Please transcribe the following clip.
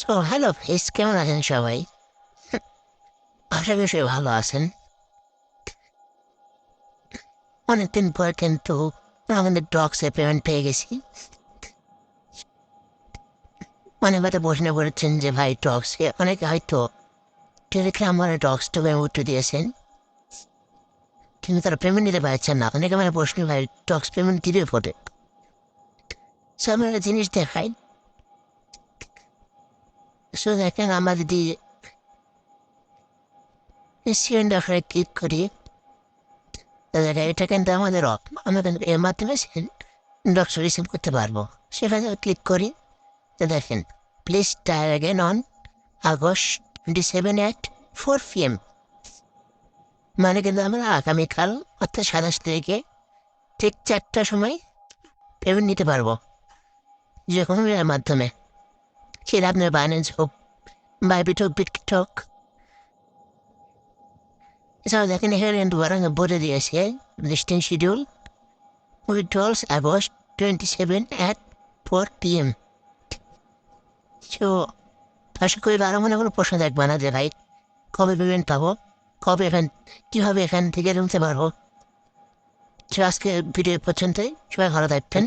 So hello face, কেমন আছেন সবাই? আশা করি সবাই ভালো আছেন। অনেকদিন পর কিন্তু আমাদের ডগসে পেমেন্ট পেয়ে গেছি। অনেক কথা প্রশ্ন করেছেন যে ভাই ডগসে অনেকে হয়তো টেলিগ্রাম মানে ডগসটা উঠে দিয়েছেন, কিন্তু তারা পেমেন্ট নিতে পারছেন না। অনেকে মানে প্রশ্ন ভাই ডগস পেমেন্ট দিবে ফোটে। সো আমরা একটা জিনিস দেখাই। সো দেখেন, আমরা যদি সিলিন্ডার ক্লিক করি, তাহলে এটা কিন্তু আমাদের অফ। আমরা কিন্তু এর মাধ্যমে ডগস রিসিভ করতে পারবো। সেখানে ক্লিক করি, তো দেখেন please try again on August 27 at 4 PM। মানে কিন্তু আমরা আগামীকাল অর্থাৎ 27 তারিখে ঠিক 4টার সময় পেমেন্ট নিতে পারবো, যে কোনো এর মাধ্যমে। সেটা আপনার বাইন্যান্স হোক, বাইবিট হোক, বিটটক। এছাড়াও দেখেন এখানে কিন্তু বলে দিয়েছে listing schedule withdrawals August 27 at 4 PM। So আশা করি আরও মনে কোনো প্রশ্ন দেখবে না যে ভাই কবে পেমেন্ট পাবো, কবে কীভাবে এখান থেকে জমতে পারবো। সো আজকে ভিডিও পর্যন্তই, সবাই ভালো থাকবেন।